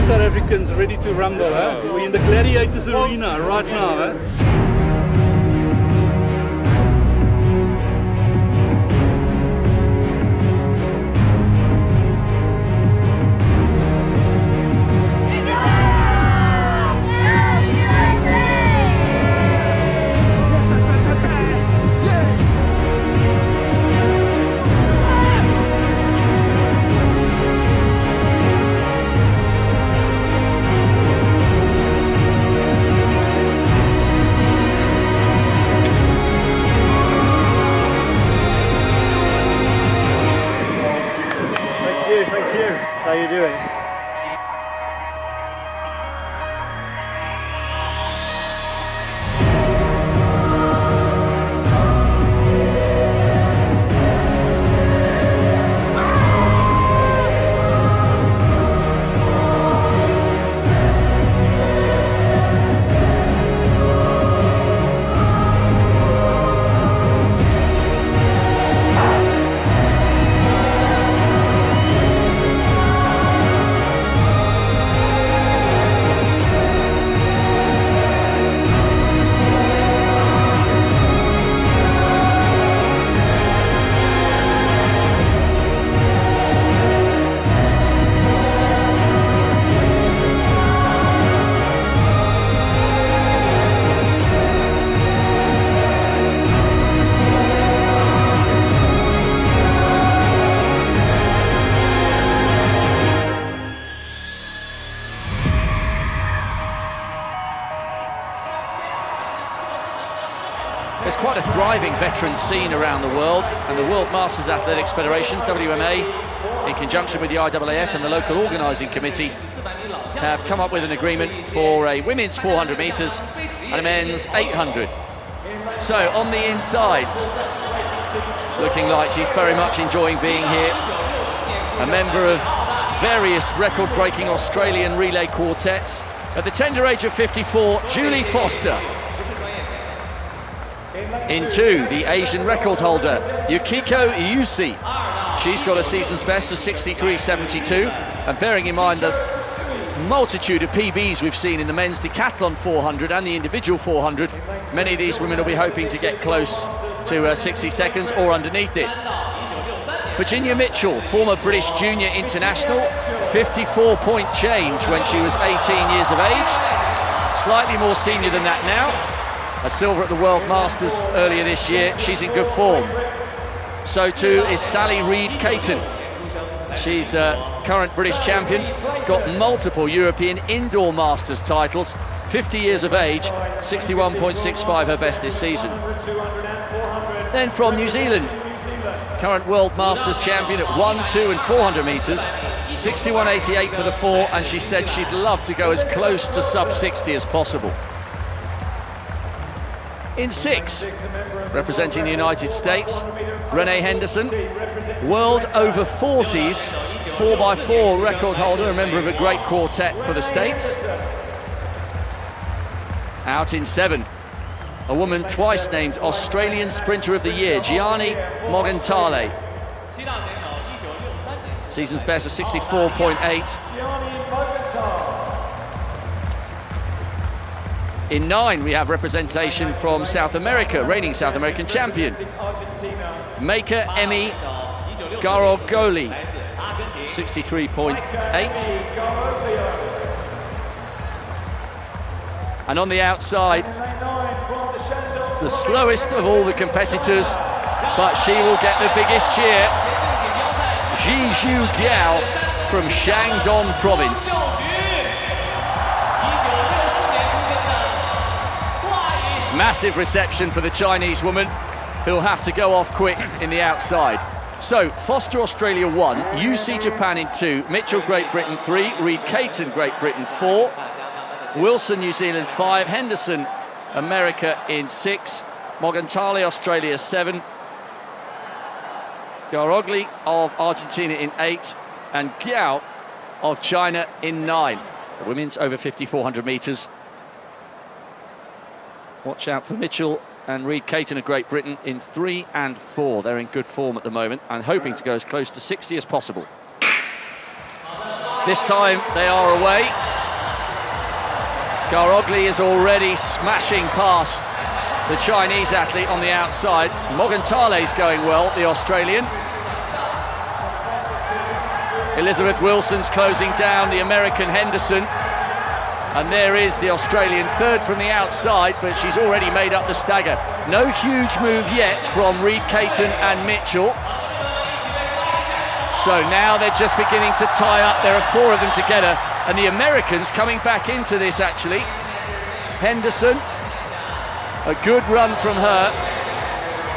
South Africans ready to rumble. We're in the Gladiators Arena right now. Thank you. How are you doing? There's quite a thriving veteran scene around the world, and the World Masters Athletics Federation, WMA, in conjunction with the IAAF and the local organising committee, have come up with an agreement for a women's 400 metres and a men's 800. So on the inside, looking like she's very much enjoying being here, a member of various record-breaking Australian relay quartets. At the tender age of 54, Julie Foster. In two, the Asian record holder, Yukiko Yusi. She's got a season's best of 63.72, and bearing in mind the multitude of PBs we've seen in the men's decathlon 400 and the individual 400, many of these women will be hoping to get close to 60 seconds or underneath it. Virginia Mitchell, former British junior international, 54-point change when she was 18 years of age, slightly more senior than that now. A silver at the World Masters earlier this year. She's in good form. So too is Sally Reid-Caton. She's a current British champion, got multiple European indoor Masters titles, 50 years of age, 61.65 her best this season. Then from New Zealand, current World Masters champion at 1, 2 and 400 metres, 61.88 for the 4, and she said she'd love to go as close to sub 60 as possible. In 6, representing the United States, Renee Henderson, world over 40s, 4x4 record holder, a member of a great quartet for the States. Out in 7, a woman twice named Australian Sprinter of the Year, Gianni Morgentale. Season's best of 64.8. In 9, we have representation from South America, reigning South American champion, Maker Emi Garogoli, 63.8. And on the outside, the slowest of all the competitors, but she will get the biggest cheer, Zhizhu Giao from Shandong province. Massive reception for the Chinese woman, who'll have to go off quick in the outside. So, Foster Australia 1, UC Japan in 2, Mitchell Great Britain 3, Reid-Caton Great Britain 4, Wilson New Zealand 5, Henderson America in 6, Morgentale Australia 7, Garogli of Argentina in 8, and Giao of China in 9. The women's over 50 400 metres. Watch out for Mitchell and Reid-Caton of Great Britain in 3 and 4. They're in good form at the moment and hoping to go as close to 60 as possible. This time they are away. Garogli is already smashing past the Chinese athlete on the outside. Mogantale's going well, the Australian. Elizabeth Wilson's closing down the American Henderson. And there is the Australian third from the outside, but she's already made up the stagger. No huge move yet from Reed Caton and Mitchell. So now they're just beginning to tie up. There are four of them together, and the Americans coming back into this actually. Henderson, a good run from her,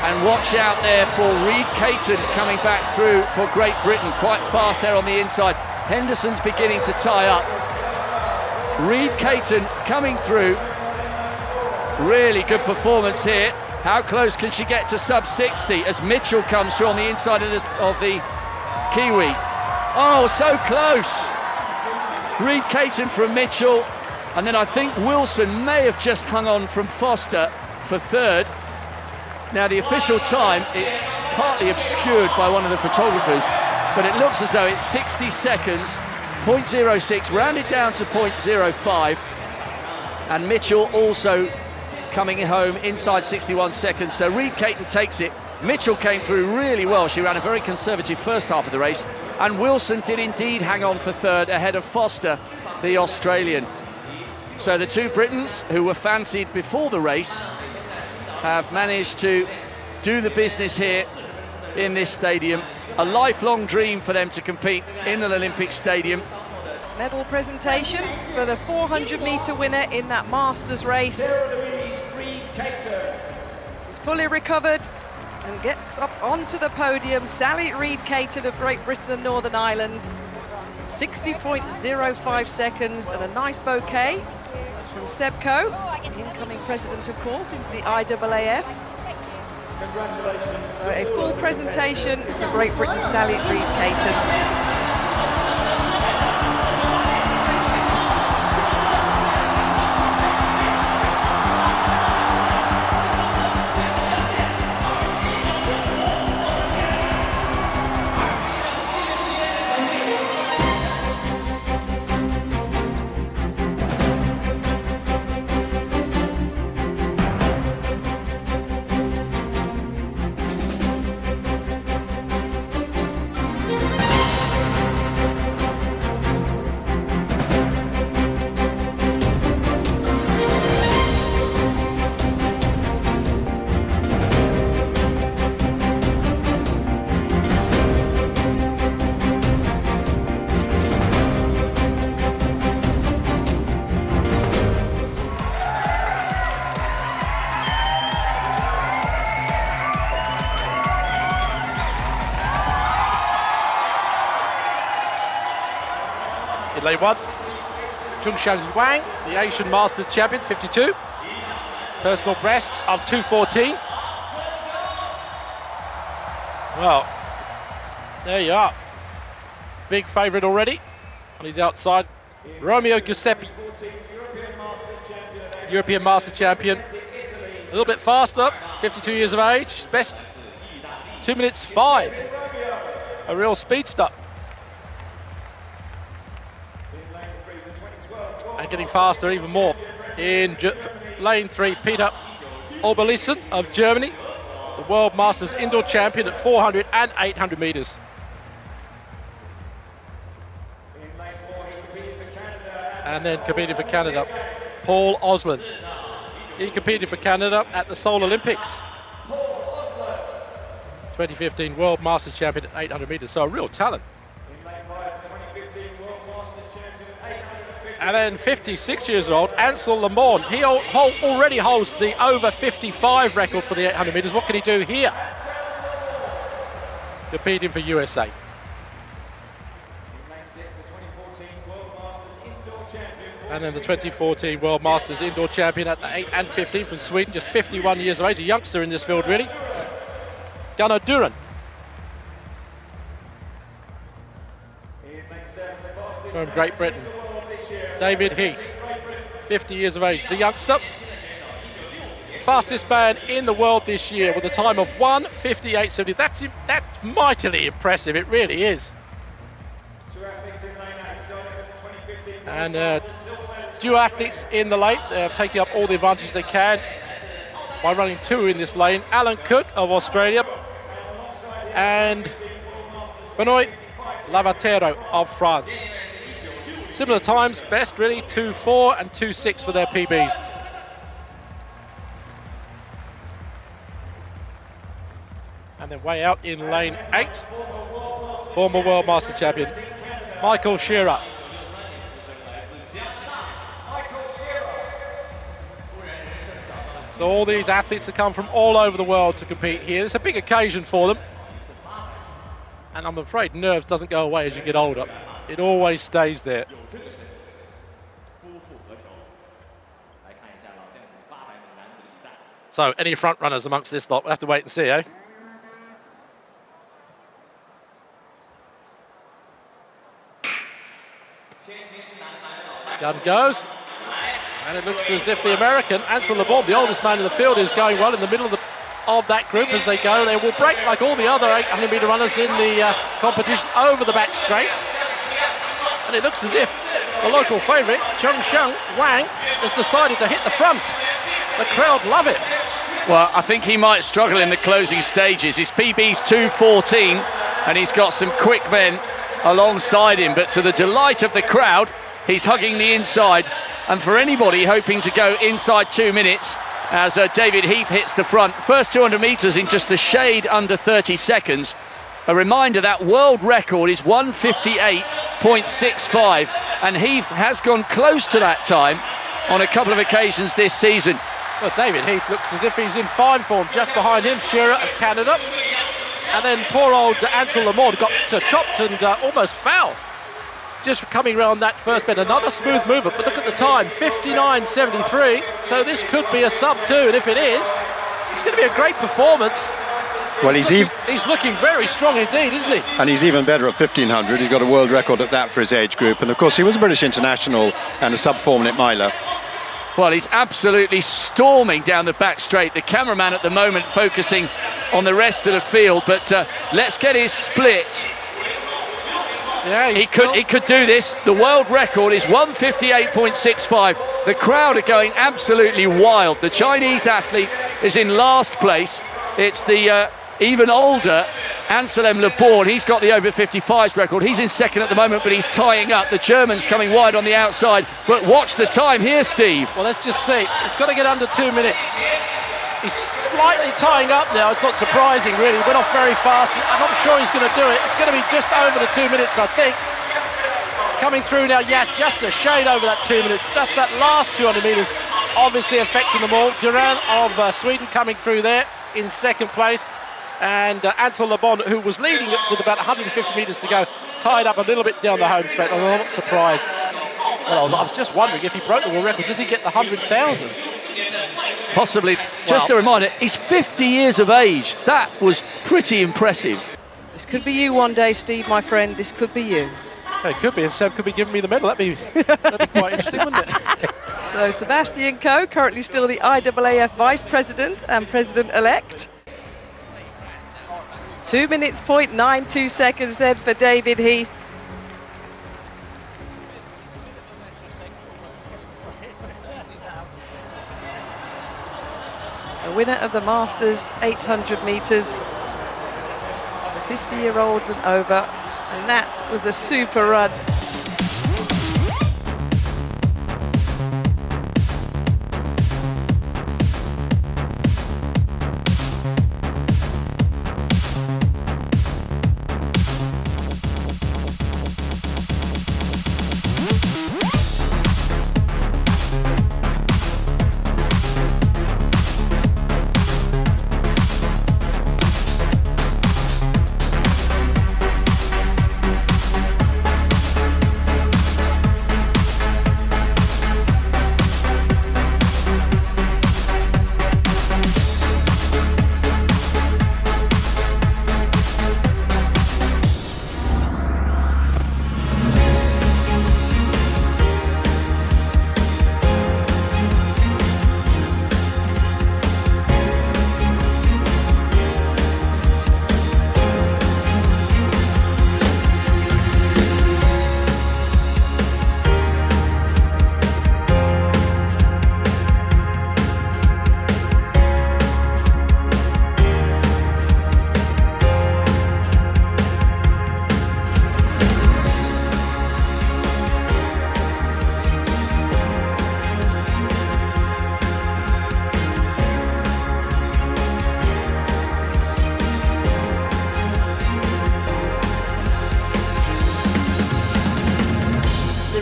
and watch out there for Reed Caton coming back through for Great Britain, quite fast there on the inside. Henderson's beginning to tie up. Reed Caton coming through. Really good performance here. How close can she get to sub 60 as Mitchell comes through on the inside of the Kiwi? Oh, so close. Reed Caton from Mitchell, and then I think Wilson may have just hung on from Foster for third. Now the official time is partly obscured by one of the photographers, but it looks as though it's 60 seconds, 0.06, rounded down to 0.05, and Mitchell also coming home inside 61 seconds. So Reed Caton takes it. Mitchell came through really well. She ran a very conservative first half of the race, and Wilson did indeed hang on for third ahead of Foster, the Australian. So the two Britons who were fancied before the race have managed to do the business here in this stadium. A lifelong dream for them to compete in an Olympic stadium. Medal presentation for the 400-metre winner in that Masters race. She's fully recovered and gets up onto the podium. Sally Reed Caton of Great Britain and Northern Ireland. 60.05 seconds and a nice bouquet from Sebco, incoming president, of course, into the IAAF. Congratulations. So a full presentation for Great Britain's Sally Reed Caton. In lane one, Chung-Shang Wang, the Asian Masters champion, 52. Personal best of 2:14. Well, there you are. Big favourite already on his outside. Romeo Giuseppe, European Master champion. A little bit faster, 52 years of age. Best 2 minutes 5. A real speedster. And getting faster even more. In lane 3, Peter Oberlissen of Germany, the World Masters indoor champion at 400 and 800 metres. And then competing for Canada, Paul Osland. He competed for Canada at the Seoul Olympics. 2015 World Masters champion at 800 metres, so a real talent. And then 56 years old, Ansel Lamorne. He already holds the over 55 record for the 800 metres. What can he do here? Competing for USA. And then the 2014 World Masters indoor champion at the 8 and 15 from Sweden, just 51 years of age, a youngster in this field really. Gunnar Duran. From Great Britain. David Heath, 50 years of age, the youngster. Fastest man in the world this year with a time of 1:58.70. That's mightily impressive, it really is. And duo athletes in the lane. They're taking up all the advantage they can by running two in this lane. Alan Cook of Australia and Benoit Lavatero of France. Similar times, best really, 2.4 and 2.6 for their PBs. And then way out in lane 8, former World Master Champion Michael Shearer. So all these athletes have come from all over the world to compete here. It's a big occasion for them. And I'm afraid nerves doesn't go away as you get older. It always stays there. So any front runners amongst this lot? We'll have to wait and see, eh? Gun goes. And it looks as if the American, Ansel LeBon, the oldest man in the field, is going well in the middle of that group as they go. They will break like all the other 800-metre runners in the competition over the back straight. And it looks as if the local favourite, Chung Sheng Wang, has decided to hit the front. The crowd love it. Well, I think he might struggle in the closing stages. His PB's 2.14, and he's got some quick men alongside him. But to the delight of the crowd, he's hugging the inside. And for anybody hoping to go inside 2 minutes, as David Heath hits the front, first 200 metres in just a shade under 30 seconds. A reminder that world record is 1:58.65, and Heath has gone close to that time on a couple of occasions this season. Well, David Heath looks as if he's in fine form. Just behind him, Shearer of Canada. And then poor old Ansel Lamont got chopped and almost foul. Just coming around that first bend. Another smooth movement, but look at the time, 59.73. So this could be a sub-2, and if it is, it's going to be a great performance. Well, he's looking very strong indeed, isn't he? And he's even better at 1500. He's got a world record at that for his age group. And of course, he was a British international and a sub 4 minute miler. Well, he's absolutely storming down the back straight. The cameraman at the moment focusing on the rest of the field, but let's get his split. Yeah, he could do this. The world record is 1:58.65. The crowd are going absolutely wild. The Chinese athlete is in last place. It's the even older Anselm Le Born. He's got the over 55s record. He's in second at the moment, but he's tying up. The German's coming wide on the outside. But watch the time here, Steve. Well, let's just see. It's got to get under 2 minutes. He's slightly tying up now. It's not surprising, really. He went off very fast. I'm not sure he's going to do it. It's going to be just over the 2 minutes, I think. Coming through now, yeah, just a shade over that 2 minutes. Just that last 200 metres, obviously affecting them all. Duran of Sweden coming through there in second place. And Ansel LeBon, who was leading it with about 150 metres to go, tied up a little bit down the home straight. I'm not surprised. Well, I was just wondering if he broke the world record, does he get the 100,000? Possibly. Just a reminder, he's 50 years of age. That was pretty impressive. This could be you one day, Steve, my friend. This could be you. It could be, and Seb could be giving me the medal. That'd be quite interesting, wouldn't it? So Sebastian Coe, currently still the IAAF Vice President and President-elect. 2 minutes, 0.92 seconds then for David Heath. The winner of the Masters 800 metres, the 50-year-olds and over, and that was a super run.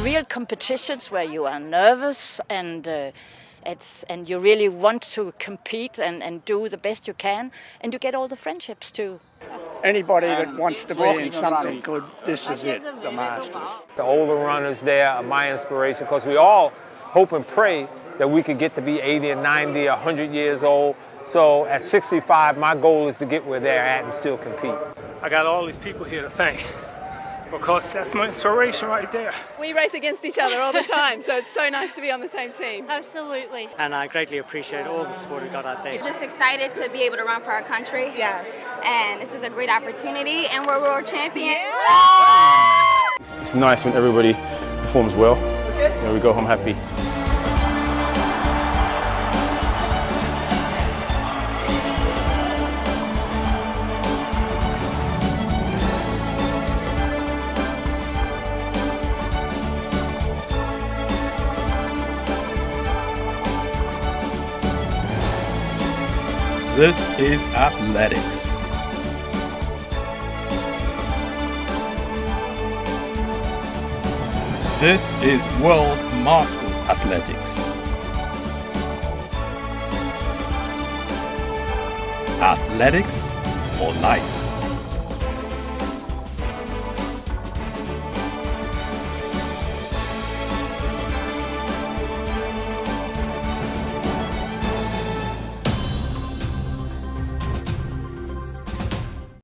real competitions where you are nervous and you really want to compete and do the best you can, and you get all the friendships too. Anybody that wants to be in something good, this is it, the Masters. The older runners there are my inspiration, because we all hope and pray that we could get to be 80 and 90, 100 years old. So at 65, my goal is to get where they're at and still compete. I got all these people here to thank, because that's my inspiration right there. We race against each other all the time, so it's so nice to be on the same team. Absolutely. And I greatly appreciate all the support we got out there. Just excited to be able to run for our country. Yes. And this is a great opportunity, and we're world champions. Yeah. It's nice when everybody performs well. You know, we go home happy. This is athletics. This is World Masters Athletics. Athletics for life.